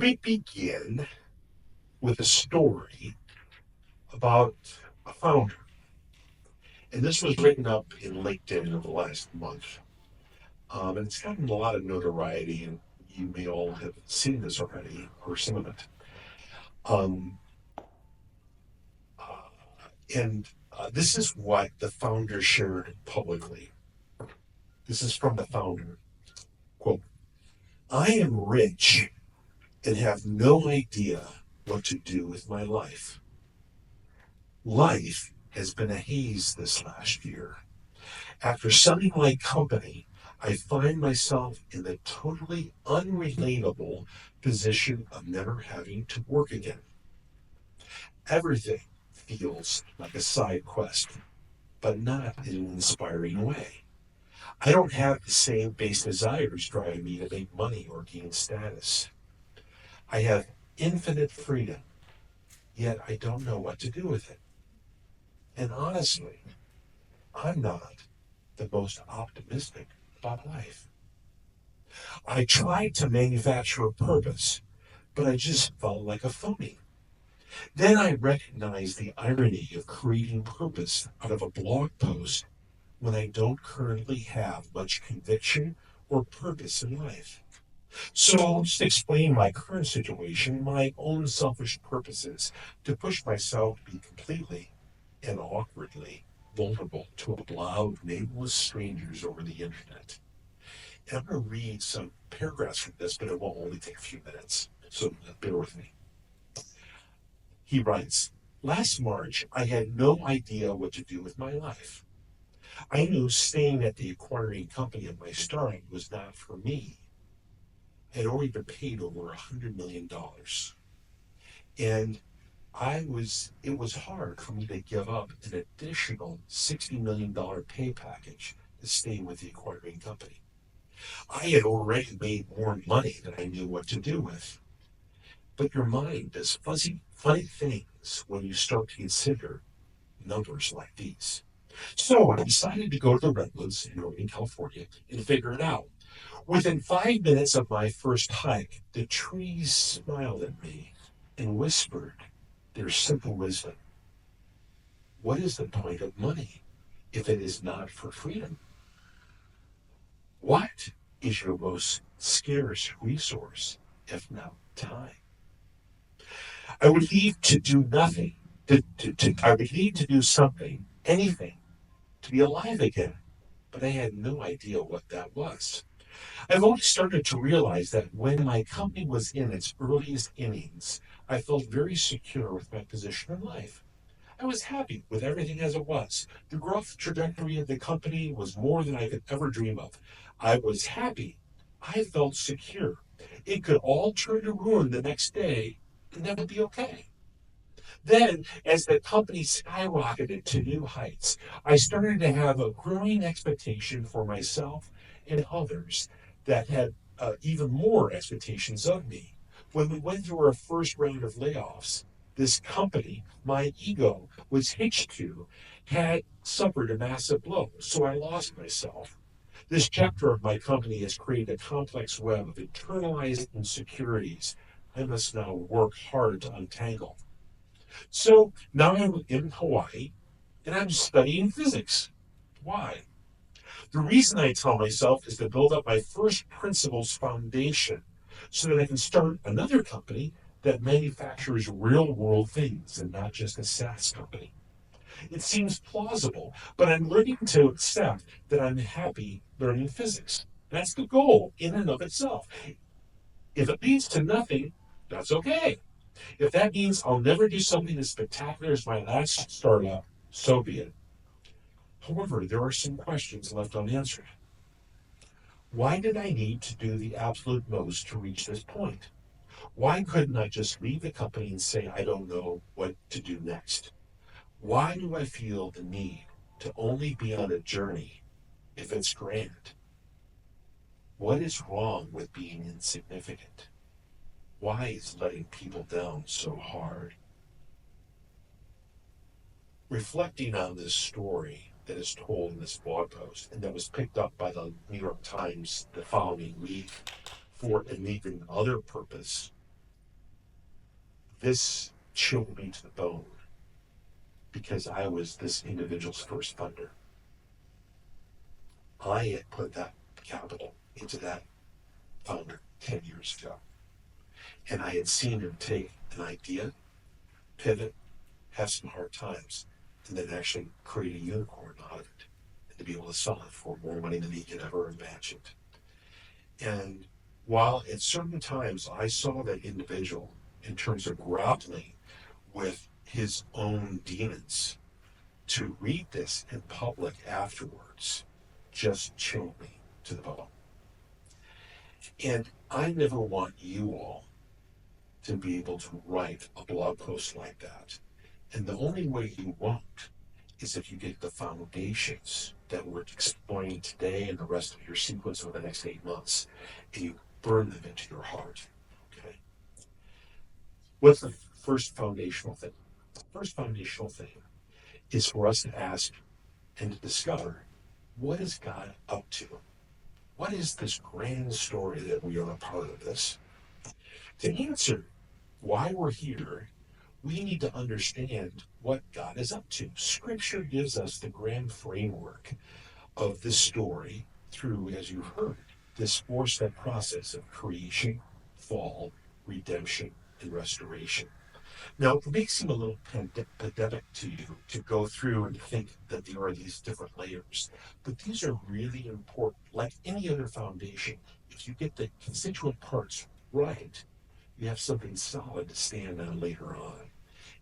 me begin with a story about a founder. And this was written up in LinkedIn over the last month. And it's gotten a lot of notoriety, and you may all have seen this already or some of it. Um, uh, and this is what the founder shared publicly. This is from the founder. Quote, I am rich and have no idea what to do with my life. Life has been a haze this last year. After selling my company, I find myself in the totally unrelatable position of never having to work again. Everything feels like a side quest, but not in an inspiring way. I don't have the same base desires driving me to make money or gain status. I have infinite freedom, yet I don't know what to do with it. And honestly, I'm not the most optimistic about life. I tried to manufacture a purpose, but I just felt like a phony. Then I recognized the irony of creating purpose out of a blog post when I don't currently have much conviction or purpose in life. So I'll just explain my current situation, my own selfish purposes, to push myself to be completely and awkwardly vulnerable to a blob of nameless strangers over the internet. And I'm going to read some paragraphs from this, but it will only take a few minutes. So bear with me. He writes, last March, I had no idea what to do with my life. I knew staying at the acquiring company of my startup was not for me. I had already been paid over $100 million. And it was hard for me to give up an additional $60 million pay package to stay with the acquiring company. I had already made more money than I knew what to do with. But your mind does funny things when you start to consider numbers like these. So I decided to go to the Redwoods in Northern California and figure it out. Within 5 minutes of my first hike, the trees smiled at me and whispered their simple wisdom. What is the point of money if it is not for freedom? What is your most scarce resource if not time? I would leave to do nothing. I would leave to do something, anything, to be alive again. But I had no idea what that was. I've only started to realize that when my company was in its earliest innings, I felt very secure with my position in life. I was happy with everything as it was. The growth trajectory of the company was more than I could ever dream of. I was happy. I felt secure. It could all turn to ruin the next day, and that would be okay. Then, as the company skyrocketed to new heights, I started to have a growing expectation for myself and others that had even more expectations of me. When we went through our first round of layoffs, this company, my ego was hitched to, had suffered a massive blow, so I lost myself. This chapter of my company has created a complex web of internalized insecurities I must now work hard to untangle. So now I'm in Hawaii and I'm studying physics. Why? The reason I tell myself is to build up my first principles foundation so that I can start another company that manufactures real world things and not just a SaaS company. It seems plausible, but I'm learning to accept that I'm happy learning physics. That's the goal in and of itself. If it leads to nothing, that's okay. If that means I'll never do something as spectacular as my last startup, so be it. However, there are some questions left unanswered. Why did I need to do the absolute most to reach this point? Why couldn't I just leave the company and say I don't know what to do next? Why do I feel the need to only be on a journey if it's grand? What is wrong with being insignificant? Why is letting people down so hard? Reflecting on this story that is told in this blog post and that was picked up by the New York Times the following week for an even other purpose, This chilled me to the bone because I was this individual's first funder. I had put that capital into that founder 10 years ago. And I had seen him take an idea, pivot, have some hard times, and then actually create a unicorn out of it and to be able to sell it for more money than he could ever imagine. And while at certain times I saw that individual in terms of grappling with his own demons, to read this in public afterwards just chilled me to the bone. And I never want you all to be able to write a blog post like that. And the only way you won't is if you get the foundations that we're exploring today and the rest of your sequence over the next 8 months, and you burn them into your heart. Okay. What's the first foundational thing? The first foundational thing is for us to ask and to discover, what is God up to? What is this grand story that we are a part of this? To answer why we're here, we need to understand what God is up to. Scripture gives us the grand framework of this story through, as you've heard, this four-step process of creation, fall, redemption, and restoration. Now, it may seem a little pedantic to you to go through and think that there are these different layers, but these are really important. Like any other foundation, if you get the constituent parts right, you have something solid to stand on later on.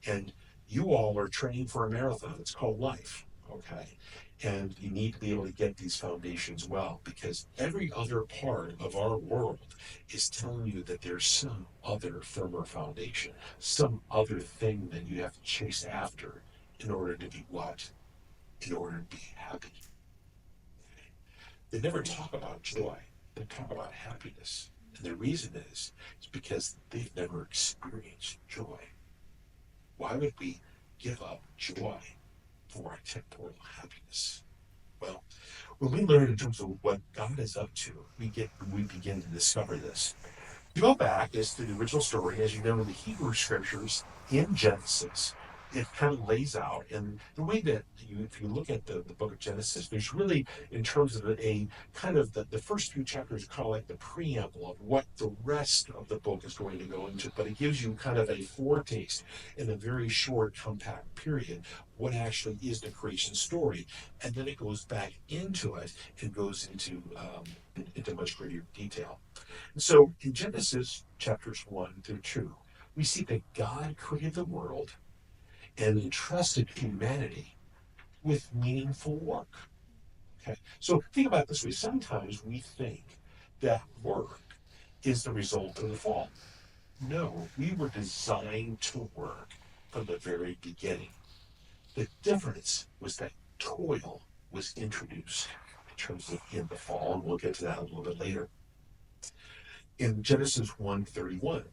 And you all are training for a marathon. It's called life, okay? And you need to be able to get these foundations well, because every other part of our world is telling you that there's some other firmer foundation, some other thing that you have to chase after in order to be what? In order to be happy. They never talk about joy. They talk about happiness. And the reason is because they've never experienced joy. Why would we give up joy for a temporal happiness? Well, when we learn in terms of what God is up to, we begin to discover this. To go back as to the original story, as you know in the Hebrew scriptures in Genesis, it kind of lays out, and the way that if you look at the book of Genesis, there's really, in terms of a kind of the first few chapters, kind of like the preamble of what the rest of the book is going to go into, but it gives you kind of a foretaste in a very short, compact period, what actually is the creation story, and then it goes back into it and goes into much greater detail. So in Genesis chapters 1 through 2, we see that God created the world and entrusted humanity with meaningful work. Okay, so think about it this way. Sometimes we think that work is the result of the fall. No, we were designed to work from the very beginning. The difference was that toil was introduced in terms of in the fall, and we'll get to that a little bit later. In Genesis 1:31,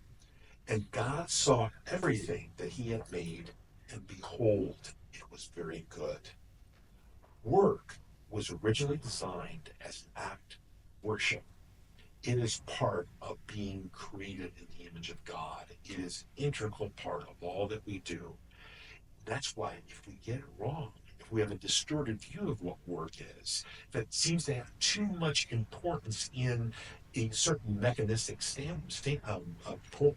and God saw everything that he had made, and behold, it was very good. Work was originally designed as an act of worship. It is part of being created in the image of God. It is an integral part of all that we do. That's why if we get it wrong, if we have a distorted view of what work is, if it seems to have too much importance in a certain mechanistic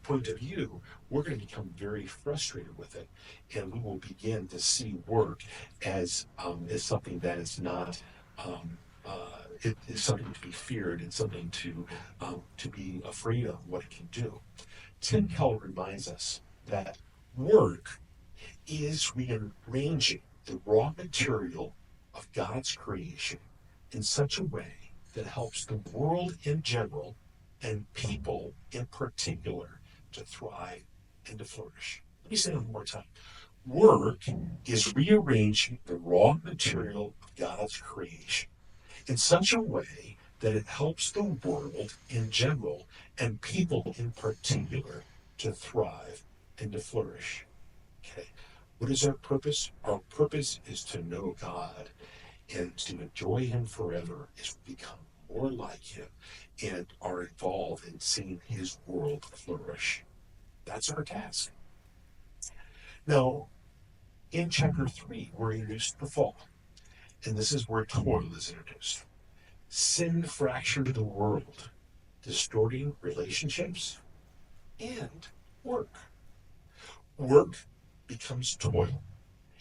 point of view, we're going to become very frustrated with it, and we will begin to see work as something that is not. It is something to be feared and something to be afraid of what it can do. Tim Keller reminds us that work is rearranging the raw material of God's creation in such a way that helps the world in general and people in particular to thrive and to flourish. Let me say that one more time. Work is rearranging the raw material of God's creation in such a way that it helps the world in general and people in particular to thrive and to flourish. Okay. What is our purpose? Our purpose is to know God and to enjoy him forever as we become more like him and are involved in seeing his world flourish. That's our task. Now, in chapter 3, we're introduced to the fall, and this is where toil is introduced. Sin fractured the world, distorting relationships and work. Work becomes toil,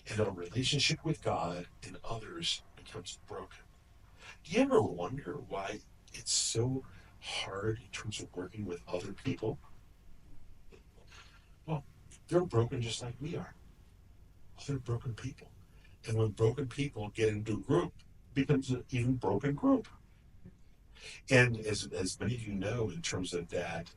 and our relationship with God and others becomes broken. Do you ever wonder why it's so hard in terms of working with other people? Well, they're broken just like we are. They're broken people. And when broken people get into a group, it becomes an even broken group. And as many of you know, in terms of that,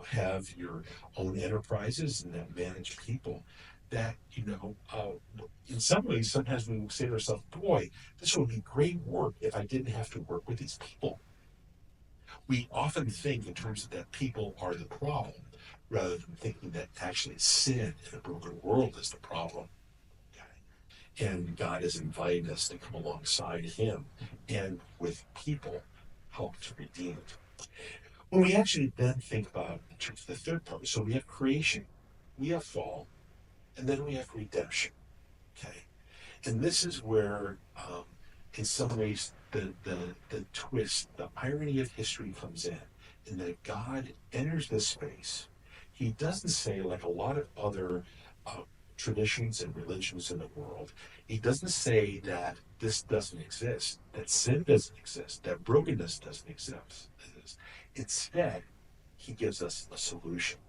have your own enterprises and that manage people, that, in some ways, sometimes we say to ourselves, boy, this would be great work if I didn't have to work with these people. We often think in terms of that people are the problem, rather than thinking that actually sin in a broken world is the problem. Okay? And God has invited us to come alongside Him and with people help to redeem it. When we actually then think about in terms of the third part, so we have creation, we have fall, and then we have redemption. Okay, and this is where, in some ways, the twist, the irony of history comes in that God enters this space. He doesn't say, like a lot of other uh, traditions and religions in the world, he doesn't say that this doesn't exist, that sin doesn't exist, that brokenness doesn't exist. Instead, he gives us a solution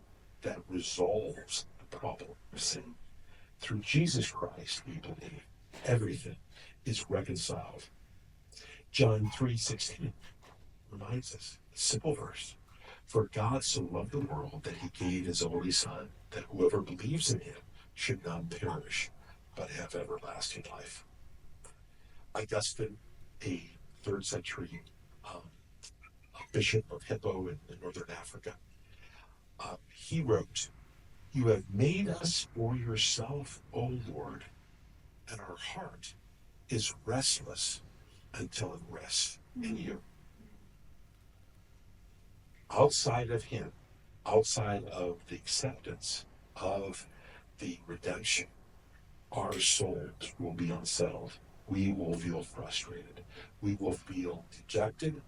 that resolves the problem of sin. Through Jesus Christ, we believe everything is reconciled. John 3:16 reminds us, a simple verse. For God so loved the world that he gave his only Son, that whoever believes in him should not perish, but have everlasting life. Augustine, a third century um, bishop of Hippo in northern Africa, he wrote, "You have made us for yourself, O Lord, and our heart is restless until it rests in you." Outside of him, outside of the acceptance of the redemption, our souls will be unsettled. We will feel frustrated. We will feel dejected.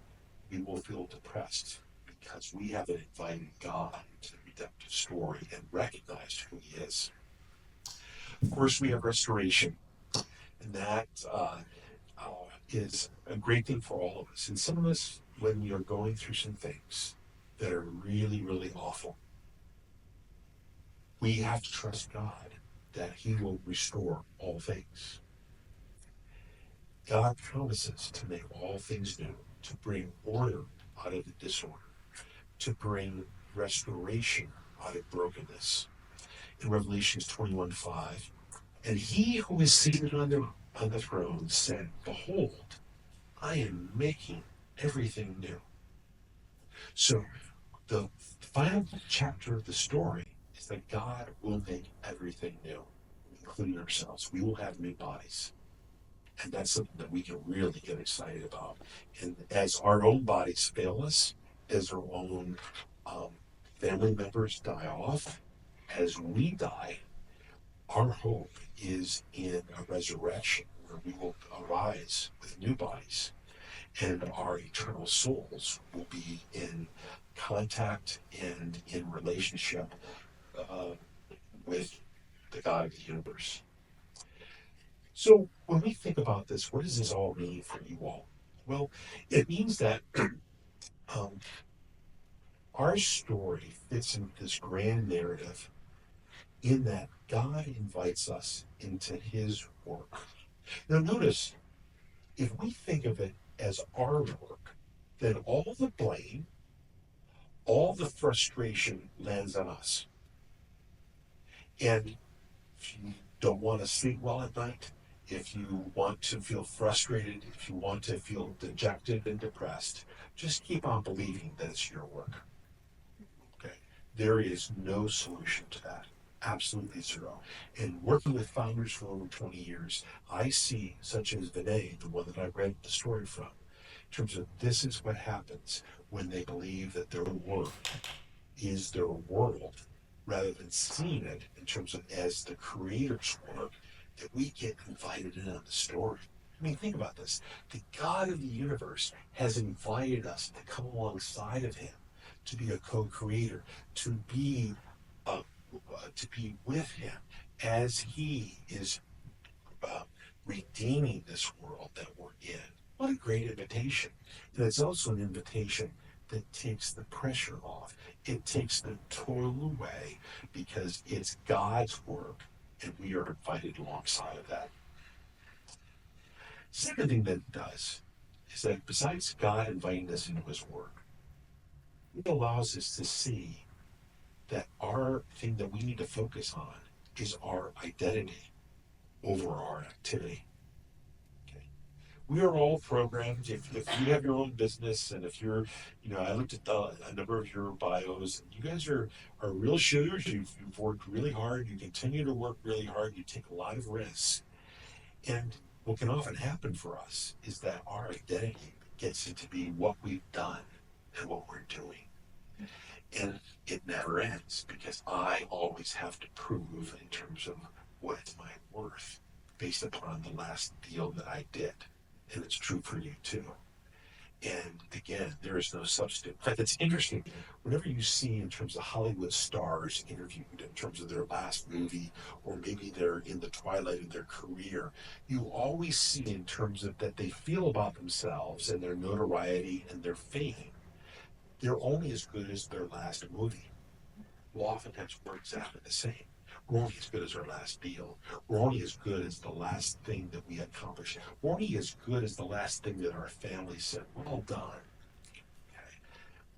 We will feel depressed because we haven't invited God into the redemptive story and recognized who he is. Of course, we have restoration, and that uh, is a great thing for all of us. And some of us, when we are going through some things that are really, really awful, we have to trust God that he will restore all things. God promises to make all things new, to bring order out of the disorder, to bring restoration out of brokenness. In Revelations 21:5, and he who is seated on the throne said, "Behold, I am making everything new." So the final chapter of the story is that God will make everything new, including ourselves. We will have new bodies. And that's something that we can really get excited about. And as our own bodies fail us, as our own um, family members die off, as we die, our hope is in a resurrection where we will arise with new bodies and our eternal souls will be in contact and in relationship uh, with the God of the universe. So when we think about this, what does this all mean for you all? Well, it means that um, our story fits into this grand narrative in that God invites us into his work. Now, notice, if we think of it as our work, then all the blame, all the frustration lands on us. And if you don't want to sleep well at night, if you want to feel frustrated, if you want to feel dejected and depressed, just keep on believing that it's your work. Okay? There is no solution to that. Absolutely zero. And working with founders for over 20 years, I see, such as Vinay, the one that I read the story from, in terms of this is what happens when they believe that their work is their world. rather than seeing it in terms of as the creator's work, that we get invited in on the story. I mean, think about this. The God of the universe has invited us to come alongside of him, to be a co-creator, to be uh, to be with him as he is uh, redeeming this world that we're in. What a great invitation. And it's also an invitation that takes the pressure off. It takes the toil away because it's God's work and we are invited alongside of that. Second thing that it does is that besides God inviting us into his work, it allows us to see that our thing that we need to focus on is our identity over our activity. Okay. We are all programmed. If you have your own business and if you're, I looked at a number of your bios, and you guys are real shooters. You've worked really hard. You continue to work really hard. You take a lot of risks. And what can often happen for us is that our identity gets to be what we've done and what we're doing. And it never ends because I always have to prove in terms of what's my worth based upon the last deal that I did. And it's true for you too. And again, there is no substitute. In fact, it's interesting. Whenever you see in terms of Hollywood stars interviewed in terms of their last movie, or maybe they're in the twilight of their career, you always see in terms of that they feel about themselves and their notoriety and their fame. They're only as good as their last movie. Well, oftentimes we're exactly the same. We're only as good as our last deal. We're only as good as the last thing that we accomplished. We're only as good as the last thing that our family said, well done. Okay.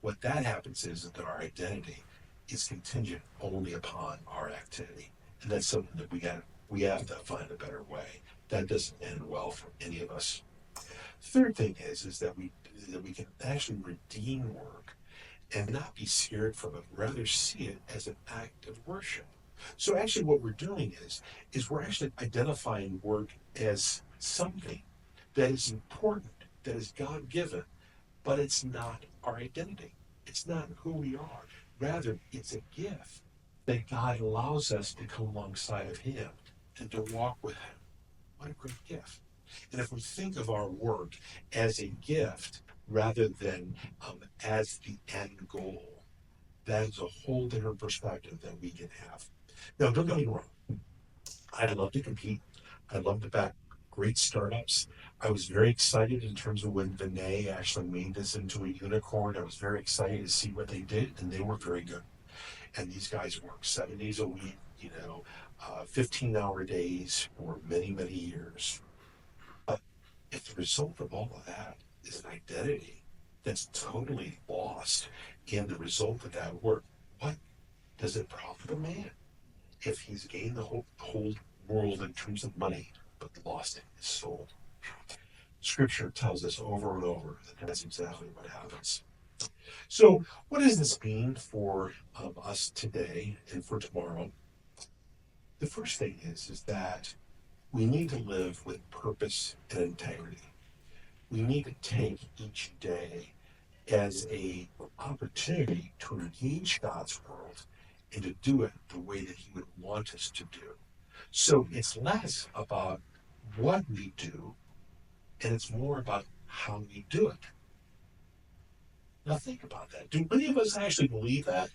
What that happens is that our identity is contingent only upon our activity. And that's something that we have to find a better way. That doesn't end well for any of us. Third thing is that we can actually redeem work and not be scared from it, rather see it as an act of worship. So actually what we're doing is we're actually identifying work as something that is important, that is God given, but it's not our identity. It's not who we are. Rather, it's a gift that God allows us to come alongside of him and to walk with him. What a great gift. And if we think of our work as a gift rather than as the end goal, that is a whole different perspective that we can have. Now, don't get me wrong. I'd love to compete. I'd love to back great startups. I was very excited in terms of when Vinay actually made this into a unicorn. I was very excited to see what they did, and they were very good. And these guys work 7 days a week, 15-hour days for many, many years. But if the result of all of that is an identity that's totally lost in the result of that work, what does it profit a man if he's gained the whole world in terms of money, but lost his soul? Scripture tells us over and over that that's exactly what happens. So, what does this mean for us today and for tomorrow? The first thing is that we need to live with purpose and integrity. We need to take each day as a opportunity to engage God's world and to do it the way that he would want us to do. So it's less about what we do and it's more about how we do it. Now think about that. Do many of us actually believe that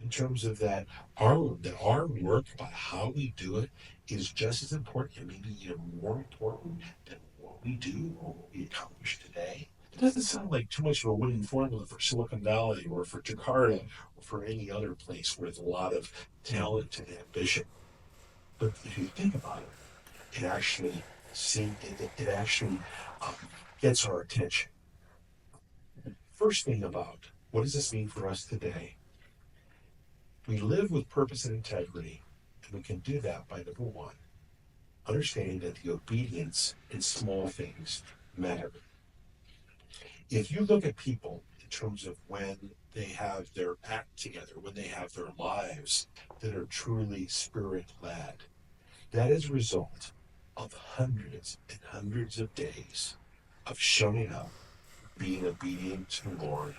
in terms of that our work about how we do it is just as important and maybe even more important than what we do or what we accomplish today? It doesn't sound like too much of a winning formula for Silicon Valley or for Jakarta or for any other place where there's a lot of talent and ambition. But if you think about it, it actually um, gets our attention. First thing about what does this mean for us today? We live with purpose and integrity, and we can do that by number one, understanding that the obedience in small things matter. If you look at people in terms of when they have their act together, when they have their lives that are truly spirit led, that is a result of hundreds and hundreds of days of showing up, being obedient to the Lord,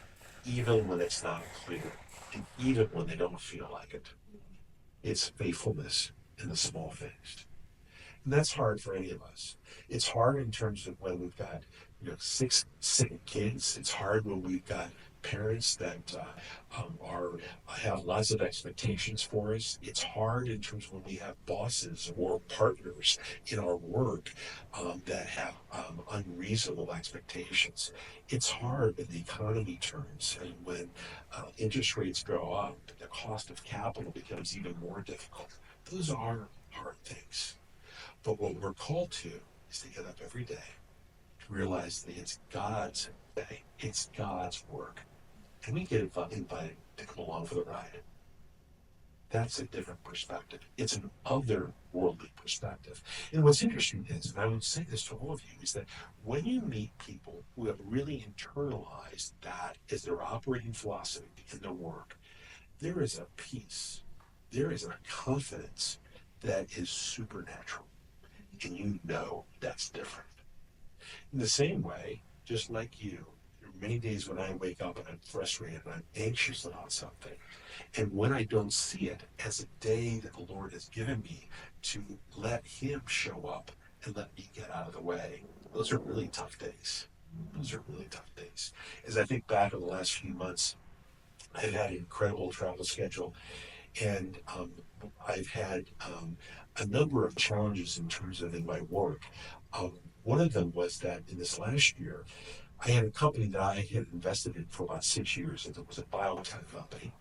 even when it's not clear, and even when they don't feel like it. It's faithfulness in the small things. And that's hard for any of us. It's hard in terms of when we've got, six sick kids. It's hard when we've got parents that are have lots of expectations for us. It's hard in terms of when we have bosses or partners in our work that have unreasonable expectations. It's hard when the economy turns and when interest rates go up, the cost of capital becomes even more difficult. Those are hard things. But what we're called to is to get up every day, to realize that it's God's day, it's God's work, and we get invited to come along for the ride. That's a different perspective. It's an otherworldly perspective. And what's interesting is, and I would say this to all of you, is that when you meet people who have really internalized that as their operating philosophy in their work, there is a peace, there is a confidence that is supernatural. And you know that's different. In the same way, just like you, there are many days when I wake up and I'm frustrated and I'm anxious about something. And when I don't see it as a day that the Lord has given me to let Him show up and let me get out of the way, those are really tough days. Those are really tough days. As I think back on the last few months, I've had an incredible travel schedule, and I've had a number of challenges in terms of in my work. One of them was that in this last year, I had a company that I had invested in for about 6 years, and it was a biotech company.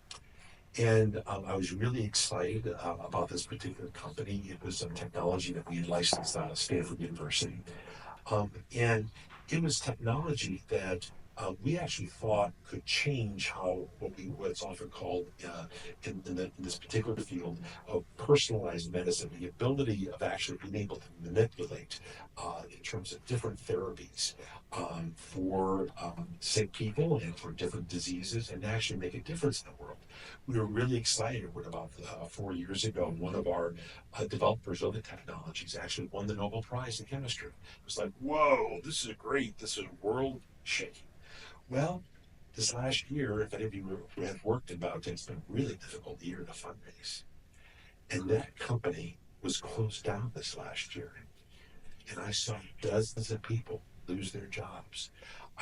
And I was really excited about this particular company. It was some technology that we had licensed out of Stanford University. And it was technology that we actually thought could change how what's often called in this particular field of personalized medicine, the ability of actually being able to manipulate in terms of different therapies for sick people and for different diseases, and actually make a difference in the world. We were really excited when about 4 years ago, one of our developers of the technologies actually won the Nobel Prize in chemistry. It was like, whoa, this is great. This is world shaking. Well, this last year, if any of you have worked in biotech, it's been a really difficult year to fundraise. And that company was closed down this last year. And I saw dozens of people lose their jobs.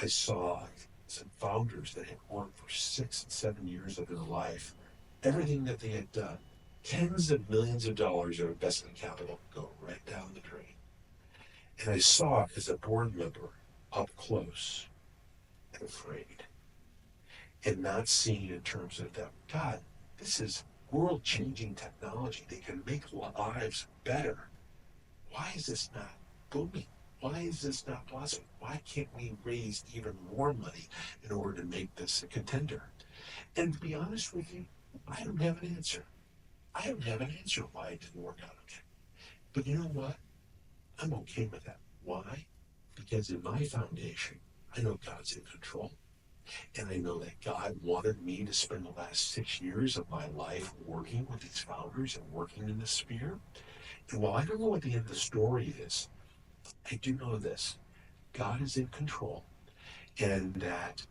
I saw some founders that had worked for 6 and 7 years of their life, everything that they had done, tens of millions of dollars of investment capital go right down the drain. And I saw it as a board member up close and afraid, and not seeing in terms of that, God, this is world changing technology. They can make lives better. Why is this not booming? Why is this not blossoming? Why can't we raise even more money in order to make this a contender? And to be honest with you, I don't have an answer. I don't have an answer why it didn't work out okay. But you know what? I'm okay with that. Why? Because in my foundation, I know God's in control. And I know that God wanted me to spend the last 6 years of my life working with these founders and working in this sphere. And while I don't know what the end of the story is, I do know this: God is in control, and that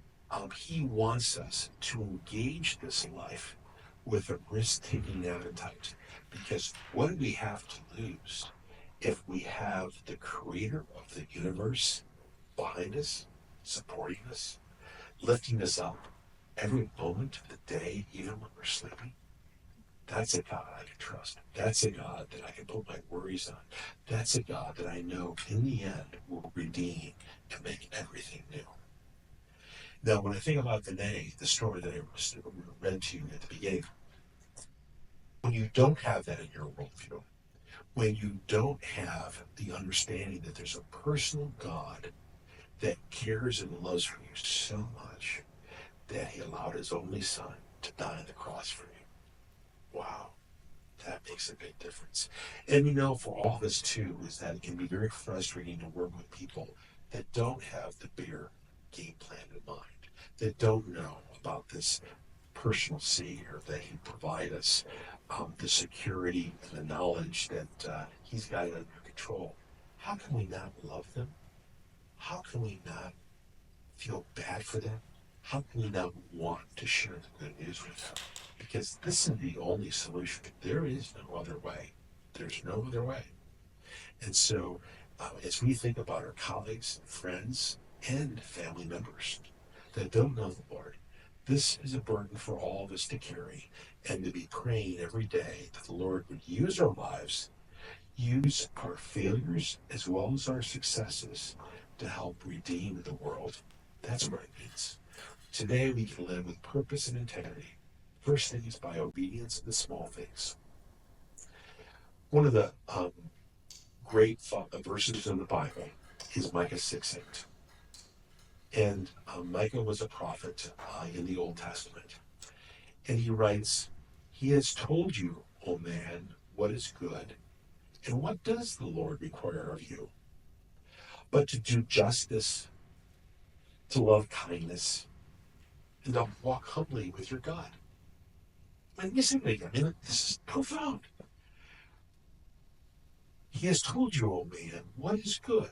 He wants us to engage this life with a risk taking appetite. Because what do we have to lose if we have the creator of the universe behind us, supporting us, lifting us up every moment of the day, even when we're sleeping? That's a God I can trust. That's a God that I can put my worries on. That's a God that I know in the end will redeem and make everything new. Now, when I think about the story that I read to you at the beginning, when you don't have that in your worldview, when you don't have the understanding that there's a personal God that cares and loves for you so much that He allowed His only Son to die on the cross for you. Wow. That makes a big difference. And for all of us too, is that it can be very frustrating to work with people that don't have the bigger game plan in mind, that don't know about this personal Savior that He provide us, the security and the knowledge that He's got it under control. How can we not love them? How can we not feel bad for them? How can we not want to share the good news with them? because this is the only solution. There is no other way. There's no other way. And so, as we think about our colleagues, friends, and family members that don't know the Lord, this is a burden for all of us to carry and to be praying every day that the Lord would use our lives, use our failures as well as our successes to help redeem the world. That's what it means. Today we can live with purpose and integrity. First thing is by obedience in the small things. One of the great verses in the Bible is Micah 6:8. And Micah was a prophet in the Old Testament. And he writes, "He has told you, O man, what is good. And what does the Lord require of you? But to do justice, to love kindness, and to walk humbly with your God." I mean, listen to me. I mean, this is profound. He has told you, O man, what is good.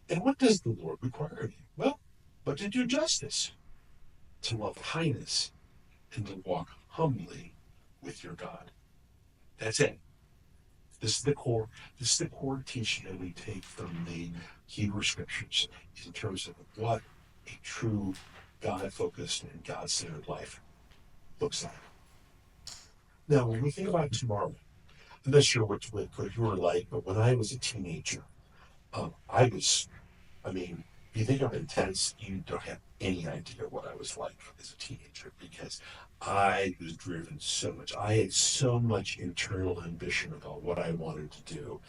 And what does the Lord require of you? Well, but to do justice, to love kindness, and to walk humbly with your God. That's it. This is the core. This is the core teaching that we take from the Hebrew Scriptures in terms of what a true God-focused and God-centered life looks like. Now, when we think about tomorrow, I'm not sure what you were like, but when I was a teenager, I mean, if you think I'm intense, you don't have any idea what I was like as a teenager because I was driven so much. I had so much internal ambition about what I wanted to do.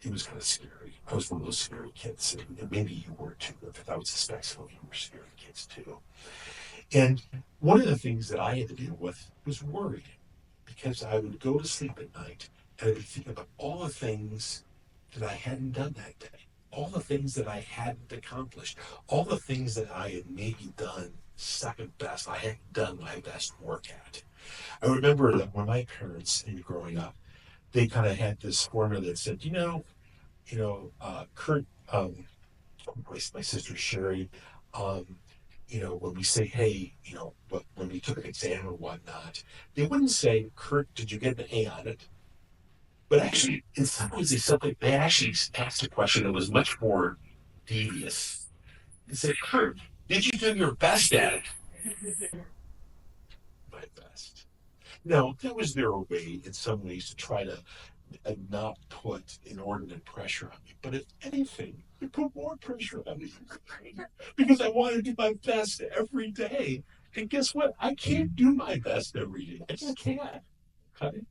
It was kind of scary. I was one of those scary kids, and maybe you were too. I would suspect some of you were scary kids too. And one of the things that I had to deal with was worry because I would go to sleep at night and I would think about all the things that I hadn't done that day, all the things that I hadn't accomplished, all the things that I had maybe done second best, I hadn't done my best work at. I remember that when my parents, in growing up, they kind of had this formula that said, Kurt, my sister Sherry, um, when we say, hey, but when we took an exam or whatnot, they wouldn't say, Kurt, did you get an A on it? But actually, in some ways, they actually asked a question that was much more devious. They said, Kurt, did you do your best at it? My best. Now, that was their way, in some ways, to try to not put inordinate pressure on me. But if anything, it put more pressure on me because I want to do my best every day. And guess what? I can't do my best every day. I just can't. Okay?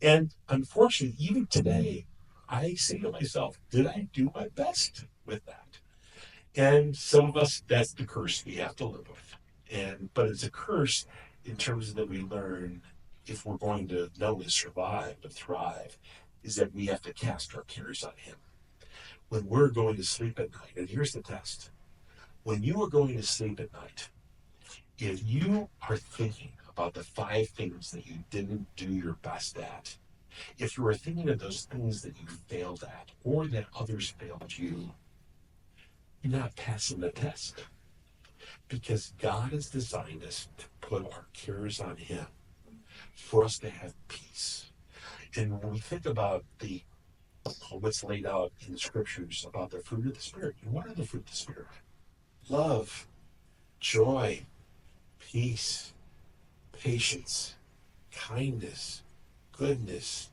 And unfortunately, even today, I say to myself, did I do my best with that? And some of us, that's the curse we have to live with. But it's a curse in terms of that we learn if we're going to not only survive but thrive, is that we have to cast our cares on Him. When we're going to sleep at night, and here's the test: when you are going to sleep at night, if you are thinking about the 5 things that you didn't do your best at, if you are thinking of those things that you failed at or that others failed you, you're not passing the test because God has designed us to put our cares on Him for us to have peace. And when we think about what's laid out in the scriptures about the fruit of the Spirit, and what are the fruit of the Spirit? Love, joy, peace, patience, kindness, goodness,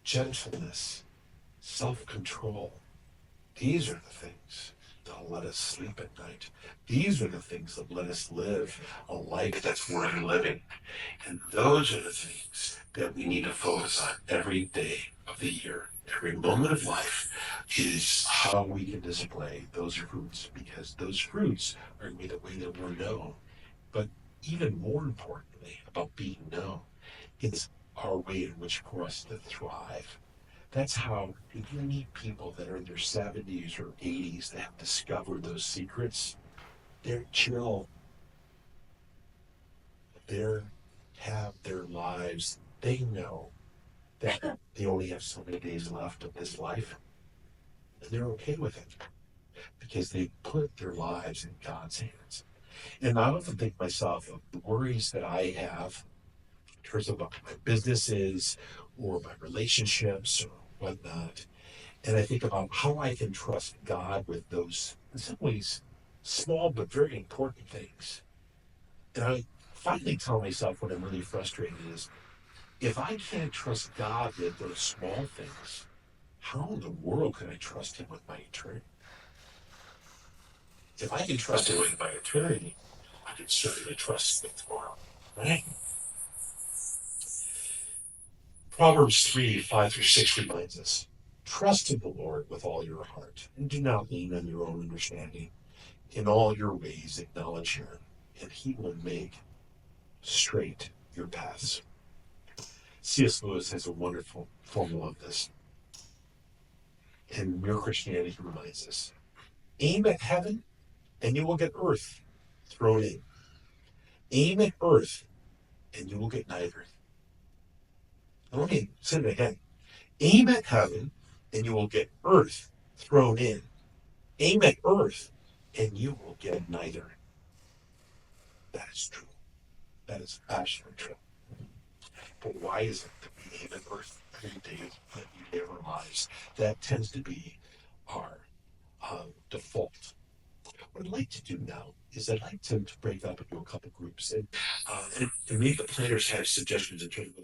gentleness, self-control. These are the things that let us sleep at night. These are the things that let us live a life that's worth living. And those are the things that we need to focus on every day of the year. Every moment of life is how we can display those fruits, because those fruits are going to be the way that we're known. But even more importantly about being known, it's our way in which for us to thrive. That's how, if you meet people that are in their 70s or 80s that have discovered those secrets, they're chill. They have their lives. They know that they only have so many days left of this life, and they're okay with it because they put their lives in God's hands. And I often think to myself of the worries that I have terms of what my business is or my relationships or whatnot. And I think about how I can trust God with those, in some ways, small but very important things. And I finally tell myself when I'm really frustrated is if I can't trust God with those small things, how in the world can I trust Him with my eternity? If I can trust Him with my eternity, I can certainly trust Him tomorrow. Right? Proverbs 3 5 through 6 reminds us trust in the Lord with all your heart, and do not lean on your own understanding. In all your ways, acknowledge Him, and He will make straight your paths. C.S. Lewis has a wonderful formula of this. And Mere Christianity reminds us aim at heaven, and you will get earth thrown in. Aim at earth, and you will get neither. Let me say it again. Aim at heaven, and you will get earth thrown in. Aim at earth, and you will get neither. That is true. That is absolutely true. But why is it that we aim at earth every day of our lives? That tends to be our default. What I'd like to do now is I'd like to break up into a couple groups and maybe the planners have suggestions in terms of